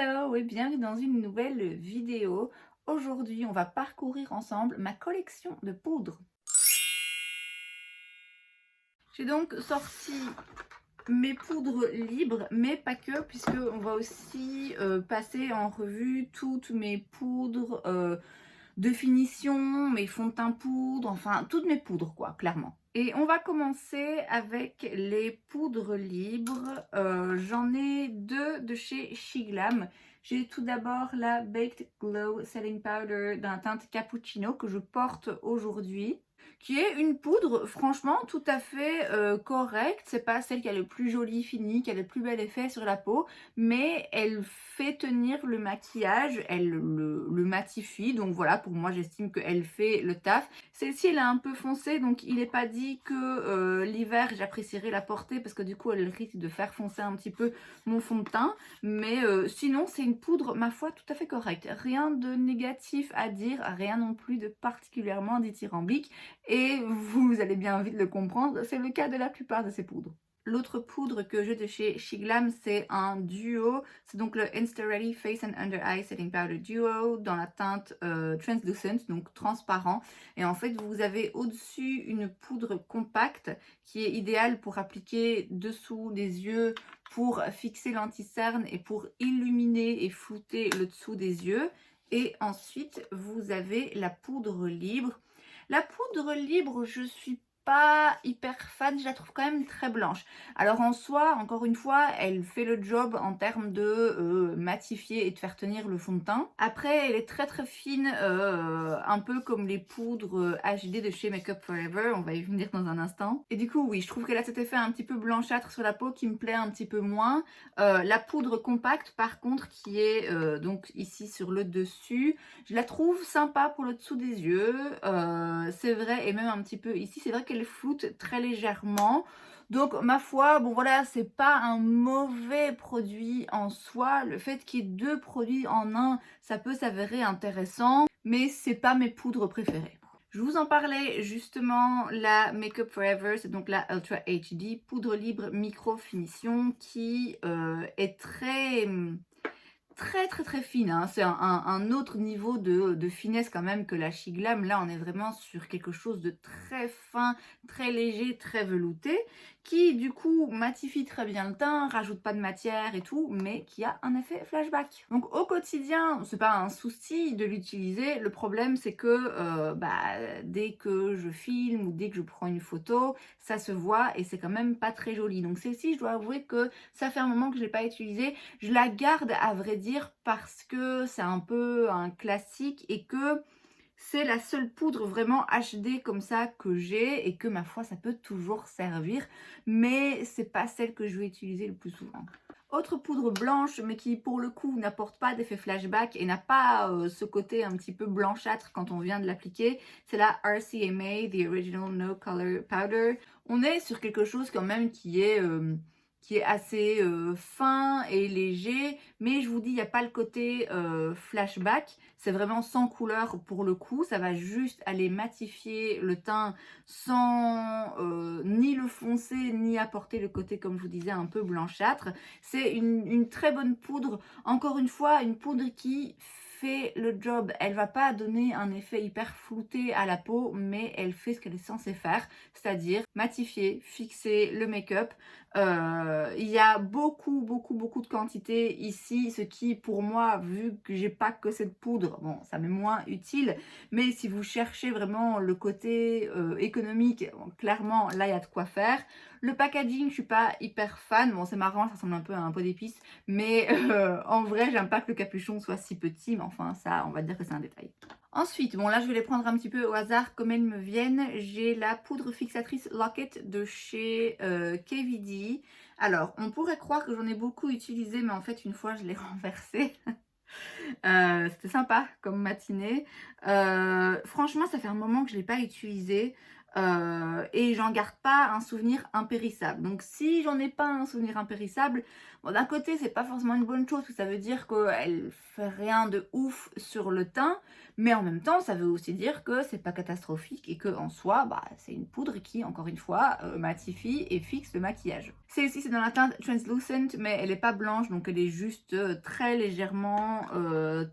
Hello et bienvenue dans une nouvelle vidéo. Aujourd'hui, on va parcourir ensemble ma collection de poudres. J'ai donc sorti mes poudres libres, mais pas que, puisque on va aussi passer en revue toutes mes poudres de finition, mes fonds de teint poudre, enfin toutes mes poudres quoi, clairement. Et on va commencer avec les poudres libres. J'en ai deux de chez Shiglam. J'ai tout d'abord la Baked Glow Setting Powder d'un teinte cappuccino que je porte aujourd'hui, qui est une poudre franchement tout à fait correcte. C'est pas celle qui a le plus joli fini, qui a le plus bel effet sur la peau, mais elle fait tenir le maquillage, elle le matifie, donc voilà, pour moi j'estime qu'elle fait le taf. Celle-ci elle est un peu foncée, donc il n'est pas dit que l'hiver j'apprécierais la porter parce que du coup elle risque de faire foncer un petit peu mon fond de teint, mais sinon c'est une poudre ma foi tout à fait correcte, rien de négatif à dire, rien non plus de particulièrement dithyrambique. Et vous allez bien vite le comprendre, c'est le cas de la plupart de ces poudres. L'autre poudre que j'ai de chez Shiglam, c'est un duo. C'est donc le Insta-Ready Face and Under Eye Setting Powder Duo dans la teinte Translucent, donc transparent. Et en fait, vous avez au-dessus une poudre compacte qui est idéale pour appliquer dessous des yeux, pour fixer l'anti-cerne et pour illuminer et flouter le dessous des yeux. Et ensuite, vous avez la poudre libre. La poudre libre, je suis pas hyper fan, je la trouve quand même très blanche. Alors en soi, encore une fois, elle fait le job en termes de matifier et de faire tenir le fond de teint. Après, elle est très très fine, un peu comme les poudres HD de chez Makeup Forever, on va y venir dans un instant. Et du coup, oui, je trouve qu'elle a cet effet un petit peu blanchâtre sur la peau qui me plaît un petit peu moins. La poudre compacte, par contre, qui est donc ici sur le dessus, je la trouve sympa pour le dessous des yeux, c'est vrai, et même un petit peu ici, c'est vrai qu'elle floute très légèrement. Donc ma foi, bon voilà, c'est pas un mauvais produit en soi. Le fait qu'il y ait deux produits en un, ça peut s'avérer intéressant, mais c'est pas mes poudres préférées. Je vous en parlais justement, la Makeup Forever, c'est donc la Ultra HD poudre libre micro finition qui est très fine, hein. C'est un autre niveau de finesse quand même que la Shiglam. Là, on est vraiment sur quelque chose de très fin, très léger, très velouté, qui du coup matifie très bien le teint, rajoute pas de matière et tout, mais qui a un effet flashback. Donc au quotidien, c'est pas un souci de l'utiliser. Le problème, c'est que dès que je filme ou dès que je prends une photo, ça se voit et c'est quand même pas très joli. Donc celle-ci, je dois avouer que ça fait un moment que je l'ai pas utilisée. Je la garde à vrai dire parce que c'est un peu un classique et que c'est la seule poudre vraiment HD comme ça que j'ai et que ma foi ça peut toujours servir, mais c'est pas celle que je vais utiliser le plus souvent. Autre poudre blanche mais qui pour le coup n'apporte pas d'effet flashback et n'a pas ce côté un petit peu blanchâtre quand on vient de l'appliquer, c'est la RCMA, The Original No Color Powder. On est sur quelque chose quand même qui est assez fin et léger, mais je vous dis, il n'y a pas le côté flashback, c'est vraiment sans couleur pour le coup, ça va juste aller matifier le teint sans ni le foncer, ni apporter le côté, comme je vous disais, un peu blanchâtre. C'est une très bonne poudre, encore une fois, une poudre qui fait le job. Elle va pas donner un effet hyper flouté à la peau, mais elle fait ce qu'elle est censée faire, c'est-à-dire matifier, fixer le make-up. Il y a beaucoup de quantité ici, ce qui pour moi, vu que j'ai pas que cette poudre, bon ça m'est moins utile, mais si vous cherchez vraiment le côté économique, bon, clairement là il y a de quoi faire. Le packaging, je suis pas hyper fan, bon c'est marrant, ça ressemble un peu à un pot d'épices, mais en vrai j'aime pas que le capuchon soit si petit, mais enfin ça on va dire que c'est un détail. Ensuite, bon là je vais les prendre un petit peu au hasard comme elles me viennent. J'ai la poudre fixatrice Lock-It de chez KVD. Alors, on pourrait croire que j'en ai beaucoup utilisé, mais en fait une fois je l'ai renversée. C'était sympa comme matinée. Franchement, ça fait un moment que je ne l'ai pas utilisé. et j'en garde pas un souvenir impérissable. Donc si j'en ai pas un souvenir impérissable, bon, d'un côté c'est pas forcément une bonne chose, parce que ça veut dire qu'elle fait rien de ouf sur le teint, mais en même temps ça veut aussi dire que c'est pas catastrophique et que en soi bah, c'est une poudre qui encore une fois matifie et fixe le maquillage. Celle-ci c'est dans la teinte Translucent, mais elle est pas blanche, donc elle est juste très légèrement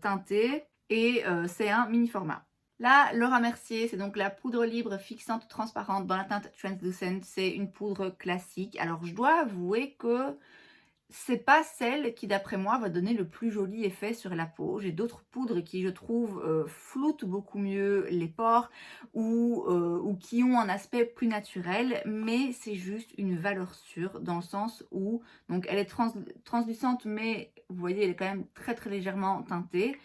teintée, et c'est un mini format. Là, Laura Mercier, c'est donc la poudre libre fixante transparente dans la teinte Translucent. C'est une poudre classique. Alors, je dois avouer que c'est pas celle qui, d'après moi, va donner le plus joli effet sur la peau. J'ai d'autres poudres qui, je trouve, floutent beaucoup mieux les pores ou qui ont un aspect plus naturel, mais c'est juste une valeur sûre dans le sens où, donc, elle est translucente, mais vous voyez, elle est quand même très très légèrement teintée.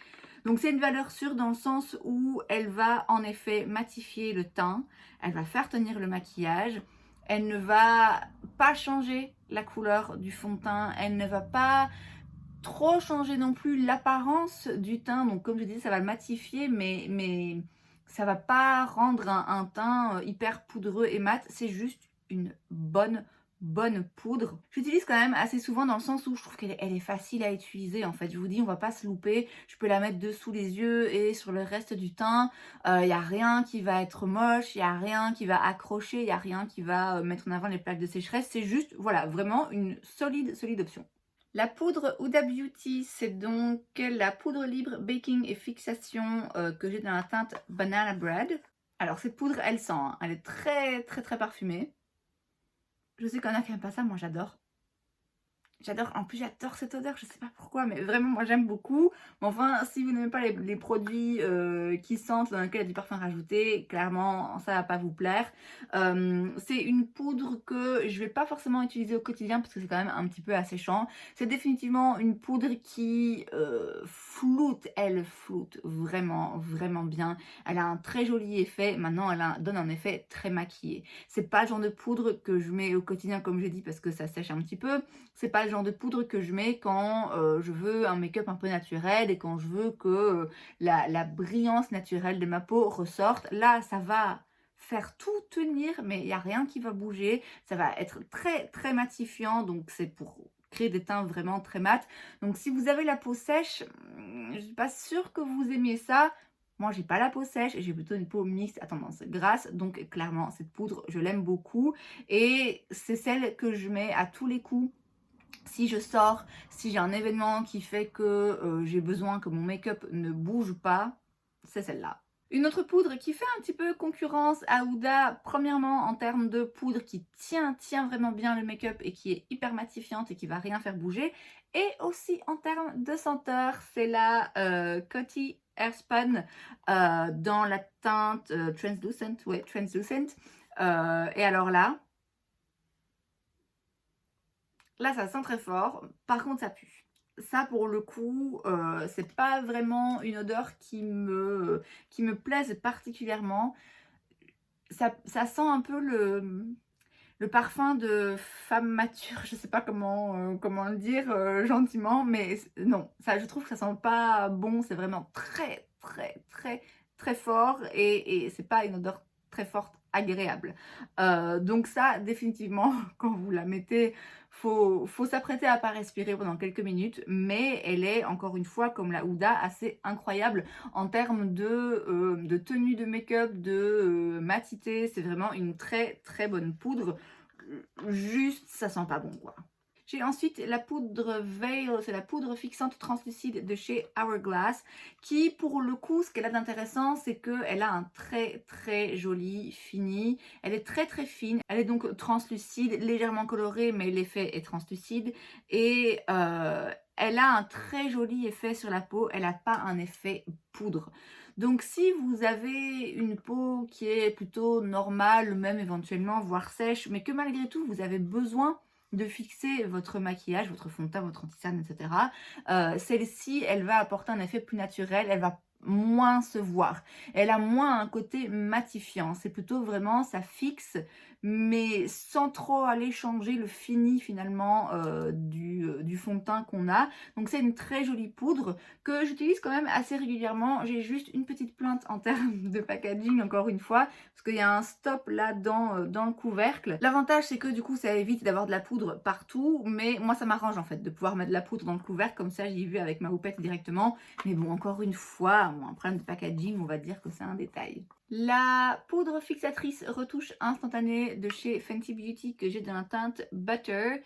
Donc c'est une valeur sûre dans le sens où elle va en effet matifier le teint, elle va faire tenir le maquillage, elle ne va pas changer la couleur du fond de teint, elle ne va pas trop changer non plus l'apparence du teint. Donc comme je dis, ça va le matifier, mais ça va pas rendre un teint hyper poudreux et mat, c'est juste une bonne poudre. J'utilise quand même assez souvent dans le sens où je trouve qu'elle est facile à utiliser en fait. Je vous dis, on va pas se louper. Je peux la mettre dessous les yeux et sur le reste du teint. Il n'y a rien qui va être moche, il n'y a rien qui va accrocher, il n'y a rien qui va mettre en avant les plaques de sécheresse. C'est juste, voilà, vraiment une solide option. La poudre Huda Beauty, c'est donc la poudre libre baking et fixation que j'ai dans la teinte Banana Bread. Alors cette poudre, elle sent, hein, elle est très parfumée. Je sais qu'il y en a qui n'aiment pas ça, moi j'adore. J'adore, en plus j'adore cette odeur, je sais pas pourquoi, mais vraiment moi j'aime beaucoup. Mais enfin, si vous n'aimez pas les produits qui sentent, dans lesquels il y a du parfum rajouté, clairement ça va pas vous plaire. C'est une poudre que je vais pas forcément utiliser au quotidien parce que c'est quand même un petit peu asséchant. C'est définitivement une poudre qui floute, elle floute vraiment bien. Elle a un très joli effet, maintenant elle donne un effet très maquillé. C'est pas le genre de poudre que je mets au quotidien comme j'ai dit parce que ça sèche un petit peu. C'est pas le genre de poudre que je mets quand je veux un make-up un peu naturel et quand je veux que la brillance naturelle de ma peau ressorte. Là, ça va faire tout tenir, mais il n'y a rien qui va bouger. Ça va être très matifiant, donc c'est pour créer des teints vraiment très mat. Donc si vous avez la peau sèche, je suis pas sûre que vous aimiez ça. Moi, j'ai pas la peau sèche, j'ai plutôt une peau mixte à tendance grasse, donc clairement, cette poudre, je l'aime beaucoup. Et c'est celle que je mets à tous les coups. Si je sors, si j'ai un événement qui fait que j'ai besoin que mon make-up ne bouge pas, c'est celle-là. Une autre poudre qui fait un petit peu concurrence à Huda, premièrement en termes de poudre qui tient vraiment bien le make-up et qui est hyper matifiante et qui va rien faire bouger. Et aussi en termes de senteur, c'est la Coty Airspun dans la teinte Translucent. Ouais, Translucent. Et alors là, ça sent très fort. Par contre, ça pue. Ça, pour le coup, c'est pas vraiment une odeur qui me plaise particulièrement. Ça sent un peu le parfum de femme mature. Je sais pas comment le dire gentiment, mais non. Ça, je trouve que ça sent pas bon. C'est vraiment très fort et c'est pas une odeur très forte agréable. Donc ça, définitivement, quand vous la mettez, faut s'apprêter à pas respirer pendant quelques minutes, mais elle est, encore une fois, comme la Huda, assez incroyable en termes de tenue de make-up, de matité. C'est vraiment une très bonne poudre. Juste, ça sent pas bon, quoi. J'ai ensuite la poudre Veil, c'est la poudre fixante translucide de chez Hourglass, qui pour le coup, ce qu'elle a d'intéressant, c'est qu'elle a un très joli fini. Elle est très fine, elle est donc translucide, légèrement colorée, mais l'effet est translucide. Et elle a un très joli effet sur la peau, elle n'a pas un effet poudre. Donc si vous avez une peau qui est plutôt normale, même éventuellement, voire sèche, mais que malgré tout, vous avez besoin de fixer votre maquillage, votre fond de teint, votre anti-cerne, etc. Celle-ci, elle va apporter un effet plus naturel, elle va moins se voir. Elle a moins un côté matifiant. C'est plutôt vraiment, ça fixe, mais sans trop aller changer le fini finalement du fond de teint qu'on a. Donc c'est une très jolie poudre que j'utilise quand même assez régulièrement. J'ai juste une petite plainte en termes de packaging encore une fois, parce qu'il y a un stop là dans le couvercle. L'avantage c'est que du coup ça évite d'avoir de la poudre partout, mais moi ça m'arrange en fait de pouvoir mettre de la poudre dans le couvercle, comme ça j'y vais avec ma houppette directement. Mais bon, encore une fois, un problème de packaging, on va dire que c'est un détail. La poudre fixatrice retouche instantanée de chez Fenty Beauty que j'ai dans la teinte Butter.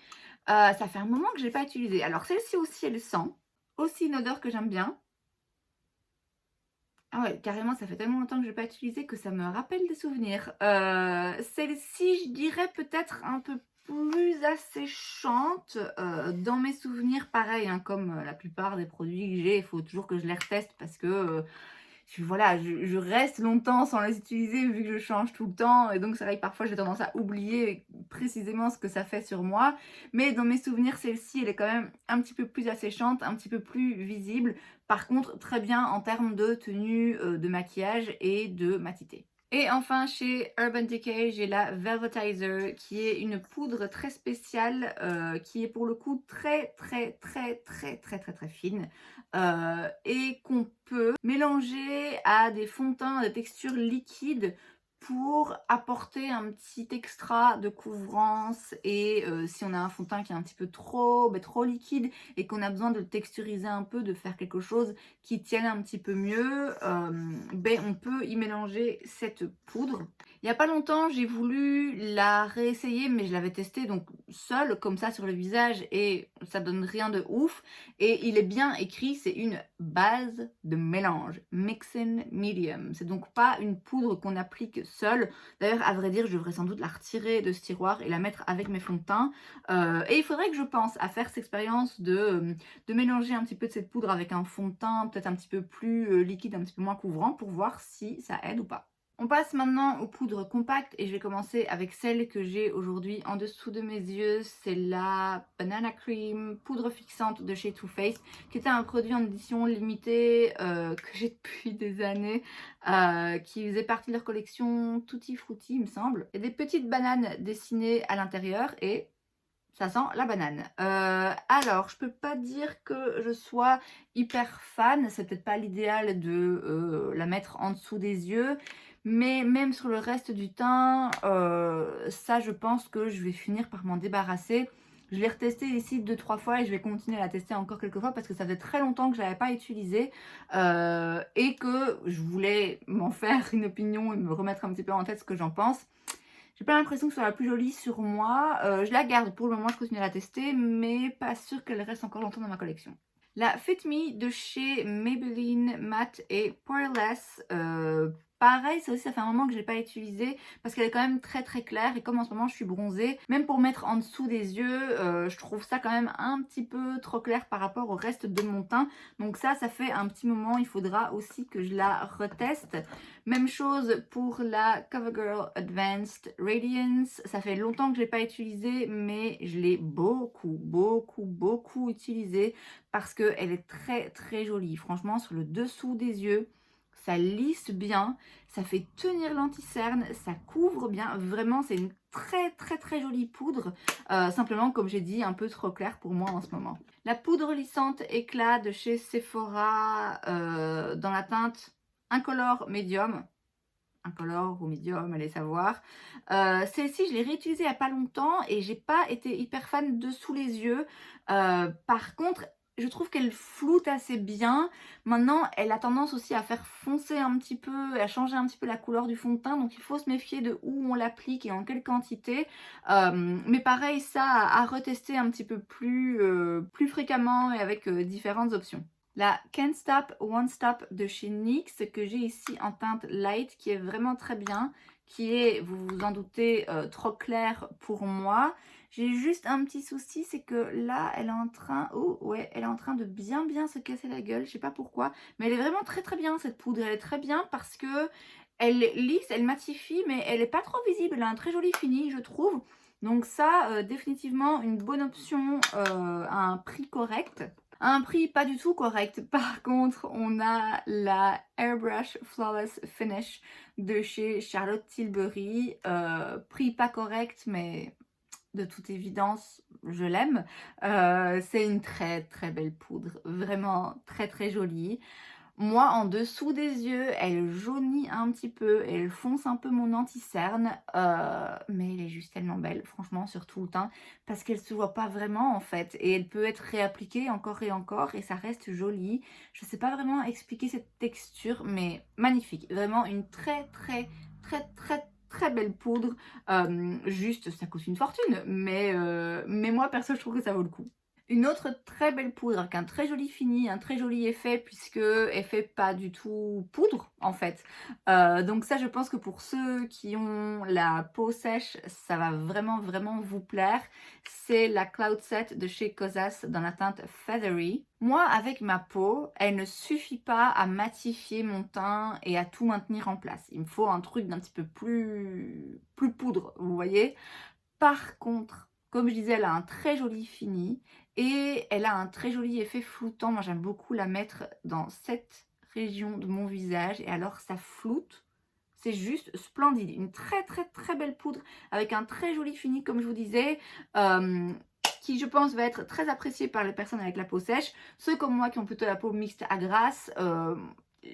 Ça fait un moment que je n'ai pas utilisé. Alors celle-ci aussi, elle sent. Aussi une odeur que j'aime bien. Ah ouais, carrément, ça fait tellement longtemps que je n'ai pas utilisé que ça me rappelle des souvenirs. Celle-ci, je dirais peut-être un peu plus asséchante. Dans mes souvenirs, pareil, hein, comme la plupart des produits que j'ai, il faut toujours que je les reteste parce que voilà, je reste longtemps sans les utiliser vu que je change tout le temps. Et donc c'est vrai que parfois j'ai tendance à oublier précisément ce que ça fait sur moi. Mais dans mes souvenirs, celle-ci, elle est quand même un petit peu plus asséchante, un petit peu plus visible. Par contre, très bien en termes de tenue, de maquillage et de matité. Et enfin, chez Urban Decay, j'ai la Velvetizer, qui est une poudre très spéciale, qui est pour le coup très fine, et qu'on peut mélanger à des fonds de teint de texture liquide pour apporter un petit extra de couvrance. Et si on a un fond de teint qui est un petit peu trop liquide et qu'on a besoin de le texturiser un peu, de faire quelque chose qui tienne un petit peu mieux, on peut y mélanger cette poudre. Il n'y a pas longtemps, j'ai voulu la réessayer, mais je l'avais testée donc seule, comme ça sur le visage, et ça donne rien de ouf. Et il est bien écrit, c'est une base de mélange, mixing medium. C'est donc pas une poudre qu'on applique seule. D'ailleurs, à vrai dire, je devrais sans doute la retirer de ce tiroir et la mettre avec mes fonds de teint. Et il faudrait que je pense à faire cette expérience de mélanger un petit peu de cette poudre avec un fond de teint peut-être un petit peu plus liquide, un petit peu moins couvrant, pour voir si ça aide ou pas. On passe maintenant aux poudres compactes et je vais commencer avec celle que j'ai aujourd'hui en dessous de mes yeux. C'est la Banana Cream poudre fixante de chez Too Faced, qui était un produit en édition limitée que j'ai depuis des années, qui faisait partie de leur collection Tutti Frutti, il me semble. Il y a des petites bananes dessinées à l'intérieur et ça sent la banane. Alors, je peux pas dire que je sois hyper fan. C'est peut-être pas l'idéal de la mettre en dessous des yeux. Mais même sur le reste du teint, ça, je pense que je vais finir par m'en débarrasser. Je l'ai retesté ici 2-3 fois et je vais continuer à la tester encore quelques fois parce que ça fait très longtemps que je ne l'avais pas utilisé et que je voulais m'en faire une opinion et me remettre un petit peu en tête ce que j'en pense. J'ai pas l'impression que ce soit la plus jolie sur moi. Je la garde pour le moment, je continue à la tester, mais pas sûre qu'elle reste encore longtemps dans ma collection. La Fit Me de chez Maybelline Matte et Poreless. Pareil, ça aussi, ça fait un moment que je l'ai pas utilisé parce qu'elle est quand même très claire et comme en ce moment je suis bronzée, même pour mettre en dessous des yeux, je trouve ça quand même un petit peu trop clair par rapport au reste de mon teint. Donc ça fait un petit moment, il faudra aussi que je la reteste. Même chose pour la CoverGirl Advanced Radiance. Ça fait longtemps que je l'ai pas utilisée, mais je l'ai beaucoup utilisée parce qu'elle est très jolie. Franchement, sur le dessous des yeux, ça lisse bien, ça fait tenir l'anti-cerne, ça couvre bien. Vraiment, c'est une très jolie poudre. Simplement, comme j'ai dit, un peu trop clair pour moi en ce moment. La poudre lissante éclat de chez Sephora dans la teinte Incolore Medium. Incolore ou Medium, allez savoir. Celle-ci, je l'ai réutilisée il n'y a pas longtemps et j'ai pas été hyper fan de sous les yeux. Par contre, je trouve qu'elle floute assez bien. Maintenant, elle a tendance aussi à faire foncer un petit peu, à changer un petit peu la couleur du fond de teint. Donc, il faut se méfier de où on l'applique et en quelle quantité. Mais pareil, ça à retester un petit peu plus fréquemment et avec différentes options. La Can't Stop One Stop de chez NYX que j'ai ici en teinte light, qui est vraiment très bien, qui est, vous vous en doutez, trop clair pour moi. J'ai juste un petit souci, c'est que là, elle est en train, elle est en train de bien se casser la gueule. Je sais pas pourquoi, mais elle est vraiment très bien cette poudre. Elle est très bien parce que elle lisse, elle matifie, mais elle est pas trop visible. Elle a un très joli fini, je trouve. Donc ça, définitivement une bonne option à un prix correct. Un prix pas du tout correct. Par contre, on a la Airbrush Flawless Finish de chez Charlotte Tilbury. Prix pas correct, mais de toute évidence, je l'aime. C'est une très très belle poudre, vraiment très très jolie. Moi, en dessous des yeux, elle jaunit un petit peu, elle fonce un peu mon anti-cerne, mais elle est juste tellement belle, franchement, sur tout le teint, parce qu'elle se voit pas vraiment en fait, et elle peut être réappliquée encore et ça reste joli. Je sais pas vraiment expliquer cette texture, mais magnifique, vraiment une très très très très très belle poudre. Juste, ça coûte une fortune, mais moi perso, je trouve que ça vaut le coup. Une autre très belle poudre avec un très joli fini, un très joli effet puisque effet pas du tout poudre en fait. Donc ça je pense que pour ceux qui ont la peau sèche, ça va vraiment vraiment vous plaire. C'est la Cloud Set de chez Kosas dans la teinte Feathery. Moi avec ma peau, elle ne suffit pas à matifier mon teint et à tout maintenir en place. Il me faut un truc d'un petit peu plus poudre, vous voyez. Par contre, comme je disais, elle a un très joli fini et elle a un très joli effet floutant. Moi, j'aime beaucoup la mettre dans cette région de mon visage et alors ça floute. C'est juste splendide. Une très très très belle poudre avec un très joli fini, comme je vous disais, qui je pense va être très apprécié par les personnes avec la peau sèche. Ceux comme moi qui ont plutôt la peau mixte à grasse,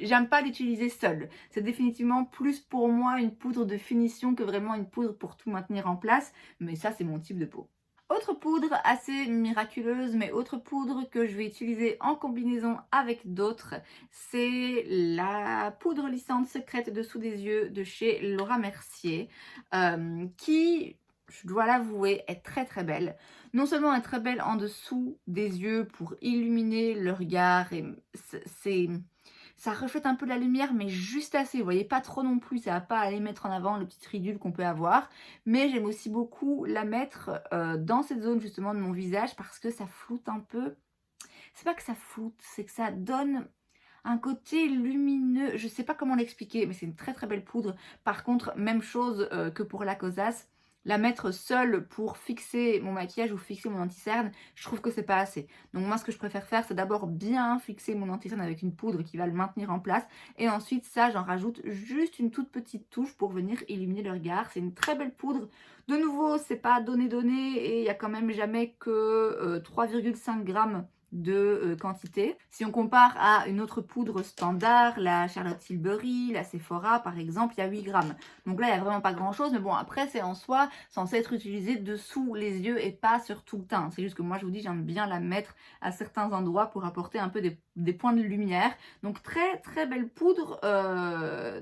j'aime pas l'utiliser seule. C'est définitivement plus pour moi une poudre de finition que vraiment une poudre pour tout maintenir en place. Mais ça, c'est mon type de peau. Autre poudre assez miraculeuse, mais autre poudre que je vais utiliser en combinaison avec d'autres, c'est la poudre lissante secrète dessous des yeux de chez Laura Mercier, qui, je dois l'avouer, est très très belle. Non seulement est très belle en dessous des yeux pour illuminer le regard, et ça reflète un peu la lumière, mais juste assez, vous voyez, pas trop non plus, ça va pas aller mettre en avant le petit ridule qu'on peut avoir. Mais j'aime aussi beaucoup la mettre dans cette zone justement de mon visage parce que ça floute un peu. C'est pas que ça floute, c'est que ça donne un côté lumineux. Je sais pas comment l'expliquer, mais c'est une très très belle poudre. Par contre, même chose que pour la Kosas. La mettre seule pour fixer mon maquillage ou fixer mon anti-cerne, je trouve que c'est pas assez. Donc moi ce que je préfère faire, c'est d'abord bien fixer mon anti-cerne avec une poudre qui va le maintenir en place. Et ensuite ça, j'en rajoute juste une toute petite touche pour venir illuminer le regard. C'est une très belle poudre. De nouveau, c'est pas donné et il y a quand même jamais que 3,5 grammes de quantité. Si on compare à une autre poudre standard, la Charlotte Tilbury, la Sephora par exemple, il y a 8 grammes. Donc là, il n'y a vraiment pas grand chose, mais bon, après, c'est en soi censé être utilisé dessous les yeux et pas sur tout le teint. C'est juste que moi, je vous dis, j'aime bien la mettre à certains endroits pour apporter un peu des points de lumière. Donc très très belle poudre,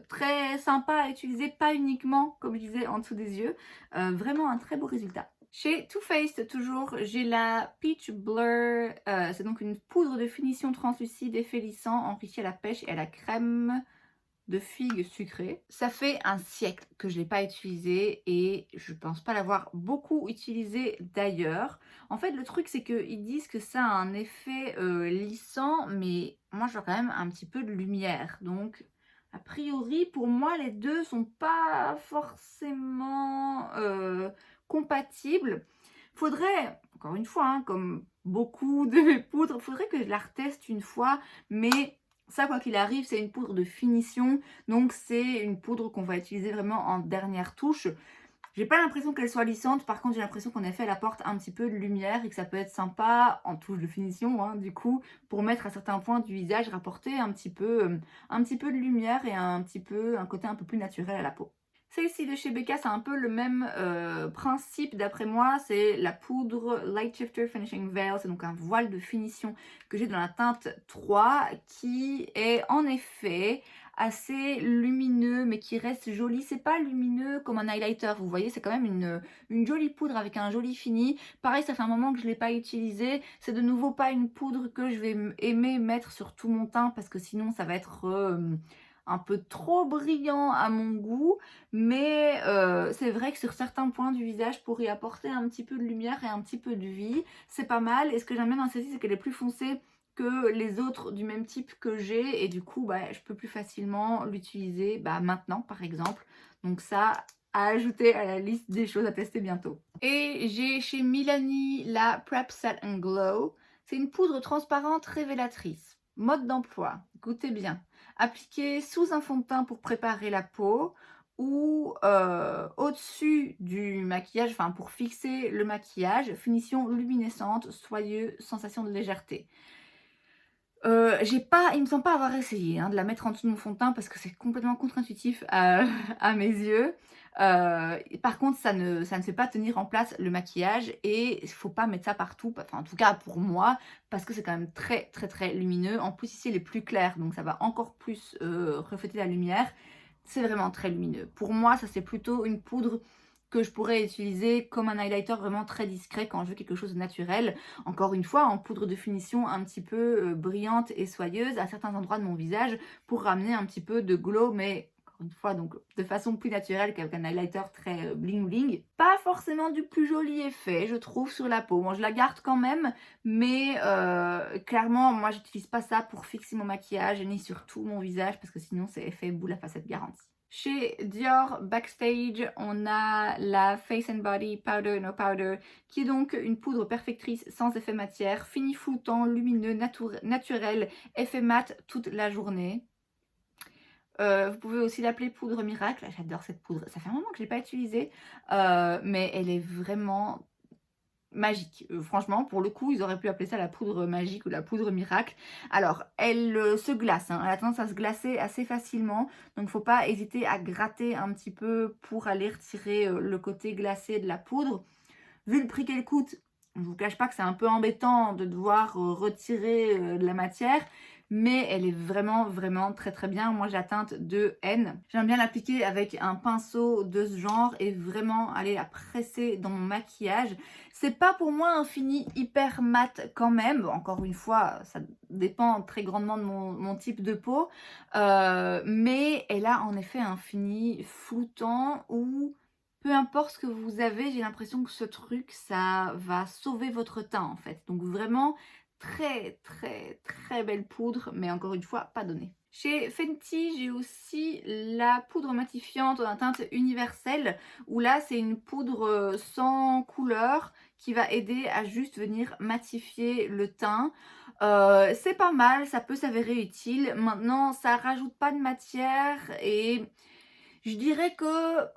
très sympa à utiliser, pas uniquement, comme je disais, en dessous des yeux. Vraiment un très beau résultat. Chez Too Faced, toujours, j'ai la Peach Blur. C'est donc une poudre de finition translucide effet lissant enrichie à la pêche et à la crème de figues sucrées. Ça fait un siècle que je ne l'ai pas utilisée et je pense pas l'avoir beaucoup utilisée d'ailleurs. En fait, le truc, c'est qu'ils disent que ça a un effet lissant, mais moi, je vois quand même un petit peu de lumière. Donc, a priori, pour moi, les deux sont pas forcément compatibles. Faudrait, encore une fois, hein, comme beaucoup de mes poudres, faudrait que je la reteste une fois, mais ça, quoi qu'il arrive, c'est une poudre de finition, donc c'est une poudre qu'on va utiliser vraiment en dernière touche. J'ai pas l'impression qu'elle soit lissante, par contre j'ai l'impression qu'en effet elle apporte un petit peu de lumière et que ça peut être sympa en touche de finition, hein, du coup, pour mettre à certains points du visage, rapporter un petit peu de lumière et un côté un peu plus naturel à la peau. Celle-ci de chez Becca, c'est un peu le même principe d'après moi, c'est la poudre Light Shifter Finishing Veil, c'est donc un voile de finition que j'ai dans la teinte 3 qui est en effet assez lumineux mais qui reste joli. C'est pas lumineux comme un highlighter, vous voyez, c'est quand même une jolie poudre avec un joli fini. Pareil, ça fait un moment que je ne l'ai pas utilisé. C'est de nouveau pas une poudre que je vais aimer mettre sur tout mon teint parce que sinon ça va être un peu trop brillant à mon goût, mais c'est vrai que sur certains points du visage, pour y apporter un petit peu de lumière et un petit peu de vie, c'est pas mal. Et ce que j'aime bien dans celle-ci, c'est qu'elle est plus foncée que les autres du même type que j'ai, et du coup bah, je peux plus facilement l'utiliser maintenant par exemple. Donc ça, à ajouter à la liste des choses à tester bientôt. Et j'ai chez Milani la Prep Satin Glow. C'est une poudre transparente révélatrice. Mode d'emploi, goûtez bien. Appliquée sous un fond de teint pour préparer la peau ou au-dessus du maquillage, enfin pour fixer le maquillage. Finition luminescente, soyeuse, sensation de légèreté. Il me semble pas avoir essayé, hein, de la mettre en dessous de mon fond de teint parce que c'est complètement contre-intuitif à à mes yeux. Par contre, ça ne fait pas tenir en place le maquillage et il faut pas mettre ça partout, enfin, en tout cas pour moi, parce que c'est quand même très, très, très lumineux. En plus, ici, elle est plus claire, donc ça va encore plus, refléter la lumière. C'est vraiment très lumineux. Pour moi, ça, c'est plutôt une poudre que je pourrais utiliser comme un highlighter vraiment très discret quand je veux quelque chose de naturel. Encore une fois, en poudre de finition un petit peu brillante et soyeuse à certains endroits de mon visage pour ramener un petit peu de glow, mais encore une fois, donc de façon plus naturelle qu'avec un highlighter très bling bling. Pas forcément du plus joli effet, je trouve, sur la peau. Moi, je la garde quand même, mais clairement, moi, j'utilise pas ça pour fixer mon maquillage ni sur tout mon visage parce que sinon, c'est effet boule à facettes garantie. Chez Dior Backstage, on a la Face and Body Powder No Powder, qui est donc une poudre perfectrice sans effet matière, fini floutant, lumineux, naturel, effet mat toute la journée. Vous pouvez aussi l'appeler poudre miracle. J'adore cette poudre. Ça fait un moment que je ne l'ai pas utilisée, mais elle est vraiment magique. Franchement, pour le coup, ils auraient pu appeler ça la poudre magique ou la poudre miracle. Alors, elle se glace, hein. Elle a tendance à se glacer assez facilement. Donc, faut pas hésiter à gratter un petit peu pour aller retirer le côté glacé de la poudre. Vu le prix qu'elle coûte, je ne vous cache pas que c'est un peu embêtant de devoir retirer de la matière. Mais elle est vraiment, vraiment très très bien. Moi, j'ai la teinte de N. J'aime bien l'appliquer avec un pinceau de ce genre et vraiment aller la presser dans mon maquillage. C'est pas pour moi un fini hyper mat quand même. Encore une fois, ça dépend très grandement de mon type de peau. Mais elle a en effet un fini floutant où peu importe ce que vous avez, j'ai l'impression que ce truc, ça va sauver votre teint en fait. Donc vraiment, très, très, très belle poudre, mais encore une fois, pas donnée. Chez Fenty, j'ai aussi la poudre matifiante en teinte universelle, où là, c'est une poudre sans couleur qui va aider à juste venir matifier le teint. C'est pas mal, ça peut s'avérer utile. Maintenant, ça rajoute pas de matière et je dirais que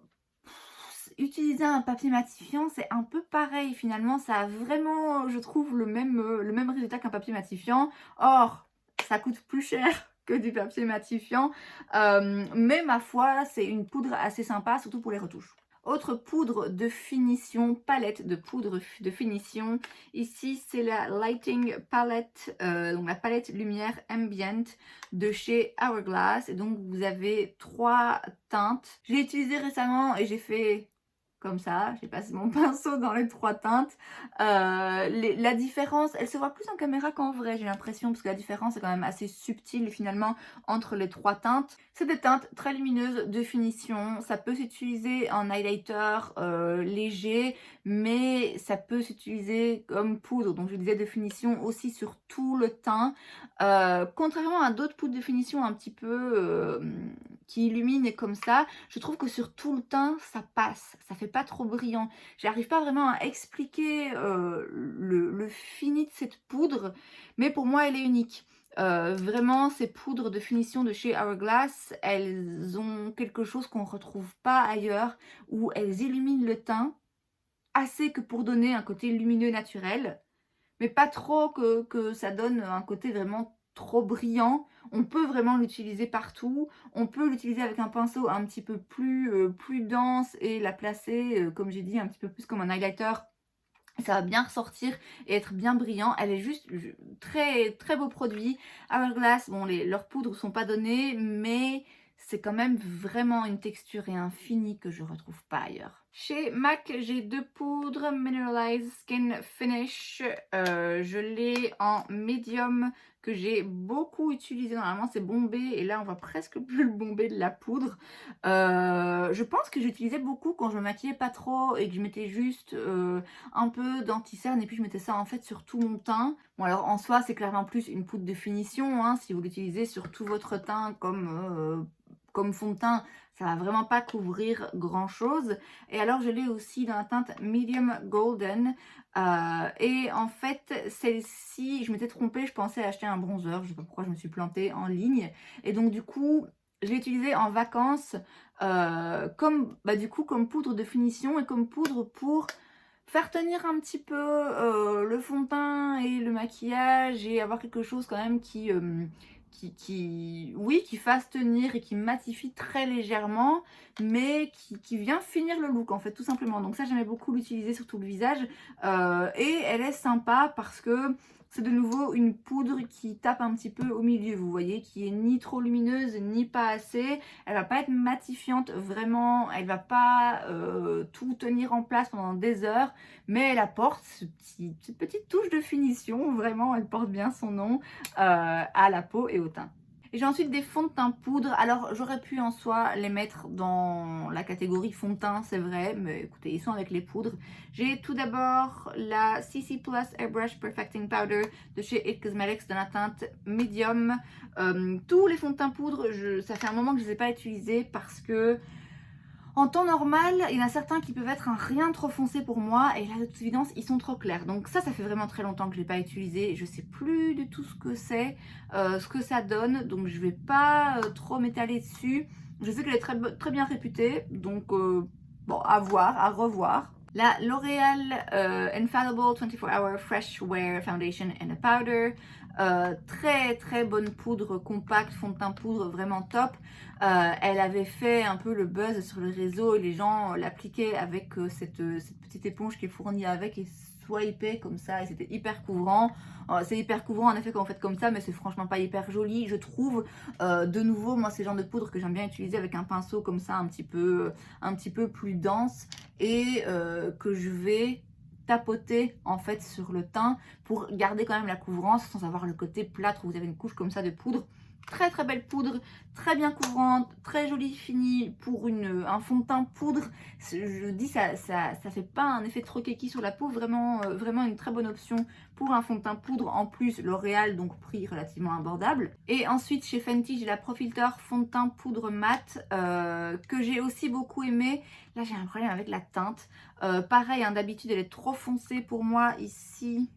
utiliser un papier matifiant, c'est un peu pareil finalement. Ça a vraiment, je trouve, le même résultat qu'un papier matifiant. Or, ça coûte plus cher que du papier matifiant. Mais ma foi, c'est une poudre assez sympa, surtout pour les retouches. Autre poudre de finition, palette de poudre de finition. Ici, c'est la Lighting Palette, donc la palette lumière ambient de chez Hourglass. Et donc, vous avez 3 teintes. Je l'ai utilisé récemment et j'ai fait comme ça, j'ai passé mon pinceau dans les 3 teintes. La différence, elle se voit plus en caméra qu'en vrai, j'ai l'impression, parce que la différence est quand même assez subtile finalement entre les 3 teintes. C'est des teintes très lumineuses de finition, ça peut s'utiliser en highlighter léger, mais ça peut s'utiliser comme poudre, donc je disais de finition aussi sur tout le teint. Contrairement à d'autres poudres de finition un petit peu qui illuminent et comme ça, je trouve que sur tout le teint, ça passe, ça fait pas trop brillant. J'arrive pas vraiment à expliquer le fini de cette poudre, mais pour moi, elle est unique. Vraiment, ces poudres de finition de chez Hourglass, elles ont quelque chose qu'on ne retrouve pas ailleurs, où elles illuminent le teint, assez que pour donner un côté lumineux naturel, mais pas trop que ça donne un côté vraiment trop brillant. On peut vraiment l'utiliser partout. On peut l'utiliser avec un pinceau un petit peu plus dense et la placer, comme j'ai dit, un petit peu plus comme un highlighter. Ça va bien ressortir et être bien brillant. Elle est juste très, très beau produit. Hourglass, bon, leurs poudres sont pas données, mais c'est quand même vraiment une texture et un fini que je retrouve pas ailleurs. Chez MAC, j'ai 2 poudres Mineralized Skin Finish. Je l'ai en médium que j'ai beaucoup utilisé. Normalement, c'est bombé et là, on voit presque plus le bombé de la poudre. Je pense que j'utilisais beaucoup quand je me maquillais pas trop et que je mettais juste un peu d'anti-cerne et puis je mettais ça en fait sur tout mon teint. Bon, alors en soi, c'est clairement plus une poudre de finition, hein, si vous l'utilisez sur tout votre teint comme comme fond de teint, ça va vraiment pas couvrir grand chose. Et alors je l'ai aussi dans la teinte Medium Golden. Et en fait, celle-ci, je m'étais trompée, je pensais acheter un bronzer, je sais pas pourquoi je me suis plantée en ligne. Et donc du coup, je l'ai utilisé en vacances comme, du coup, comme poudre de finition et comme poudre pour faire tenir un petit peu le fond de teint et le maquillage et avoir quelque chose quand même qui fasse tenir et qui matifie très légèrement, mais qui vient finir le look en fait, tout simplement. Donc ça, j'aimais beaucoup l'utiliser sur tout le visage et elle est sympa parce que c'est de nouveau une poudre qui tape un petit peu au milieu, vous voyez, qui est ni trop lumineuse ni pas assez. Elle va pas être matifiante vraiment, elle va pas tout tenir en place pendant des heures, mais elle apporte cette petite touche de finition, vraiment, elle porte bien son nom à la peau et au teint. Et j'ai ensuite des fonds de teint poudre. Alors j'aurais pu en soi les mettre dans la catégorie fond de teint, c'est vrai, mais écoutez, ils sont avec les poudres. J'ai tout d'abord la CC Plus Airbrush Perfecting Powder de chez It Cosmetics dans la teinte Medium. Tous les fonds de teint poudre, ça fait un moment que je ne les ai pas utilisés parce que en temps normal, il y en a certains qui peuvent être un rien trop foncé pour moi et là de toute évidence ils sont trop clairs. Donc ça fait vraiment très longtemps que je ne l'ai pas utilisé. Je sais plus du tout ce que c'est, ce que ça donne. Donc je vais pas trop m'étaler dessus. Je sais qu'elle est très bien réputée. Donc bon, à voir, à revoir. La L'Oréal Infallible 24 Hour Fresh Wear Foundation and a Powder. Très bonne poudre compacte, fond de teint poudre vraiment top. Elle avait fait un peu le buzz sur le réseau et les gens l'appliquaient avec cette petite éponge qui est fournie avec et swipaient comme ça et c'était hyper couvrant. C'est hyper couvrant en effet quand on fait comme ça, mais c'est franchement pas hyper joli je trouve. De nouveau, moi c'est le genre de poudre que j'aime bien utiliser avec un pinceau comme ça un petit peu plus dense et que je vais tapoter en fait sur le teint pour garder quand même la couvrance sans avoir le côté plâtre où vous avez une couche comme ça de poudre. Très belle poudre, très bien couvrante, très jolie fini pour un fond de teint poudre. Je dis ça fait pas un effet trop keki sur la peau, vraiment une très bonne option pour un fond de teint poudre. En plus L'Oréal, donc prix relativement abordable. Et ensuite chez Fenty j'ai la Pro Filter fond de teint poudre mat que j'ai aussi beaucoup aimé. Là j'ai un problème avec la teinte. Pareil, hein, d'habitude elle est trop foncée pour moi ici.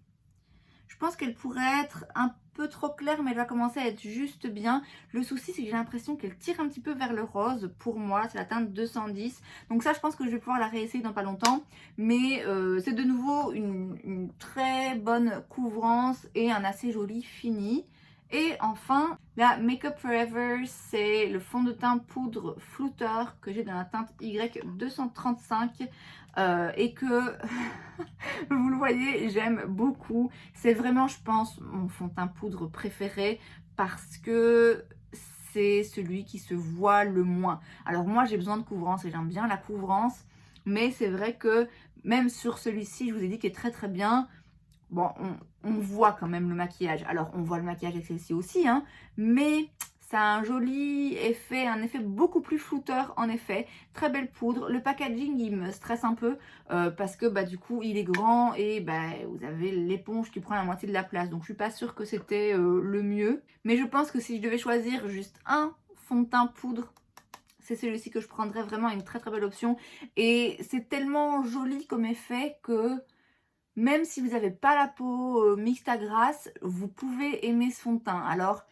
Je pense qu'elle pourrait être un peu trop claire, mais elle va commencer à être juste bien. Le souci, c'est que j'ai l'impression qu'elle tire un petit peu vers le rose. Pour moi, c'est la teinte 210. Donc ça, je pense que je vais pouvoir la réessayer dans pas longtemps. Mais c'est de nouveau une très bonne couvrance et un assez joli fini. Et enfin, la Makeup Forever, c'est le fond de teint poudre flouteur que j'ai dans la teinte Y235 et que, vous le voyez, j'aime beaucoup. C'est vraiment, je pense, mon fond de teint poudre préféré parce que c'est celui qui se voit le moins. Alors moi, j'ai besoin de couvrance et j'aime bien la couvrance, mais c'est vrai que même sur celui-ci, je vous ai dit qu'il est très bien. Bon, on voit quand même le maquillage. Alors, on voit le maquillage avec celle-ci aussi, hein, mais ça a un joli effet, un effet beaucoup plus flouteur en effet. Très belle poudre. Le packaging, il me stresse un peu parce que du coup, il est grand et vous avez l'éponge qui prend la moitié de la place. Donc, je suis pas sûre que c'était le mieux. Mais je pense que si je devais choisir juste un fond de teint poudre, c'est celui-ci que je prendrais, vraiment une très belle option. Et c'est tellement joli comme effet que même si vous n'avez pas la peau mixte à grasse, vous pouvez aimer ce fond de teint. Alors,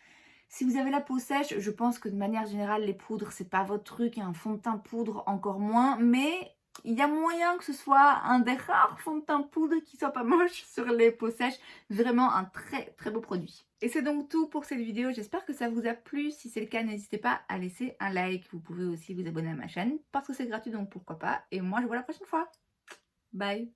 si vous avez la peau sèche, je pense que de manière générale, les poudres, c'est pas votre truc. Et un fond de teint poudre, encore moins. Mais il y a moyen que ce soit un des rares fonds de teint poudre qui soit pas moche sur les peaux sèches. Vraiment un très beau produit. Et c'est donc tout pour cette vidéo. J'espère que ça vous a plu. Si c'est le cas, n'hésitez pas à laisser un like. Vous pouvez aussi vous abonner à ma chaîne parce que c'est gratuit, donc pourquoi pas. Et moi, je vous vois la prochaine fois. Bye!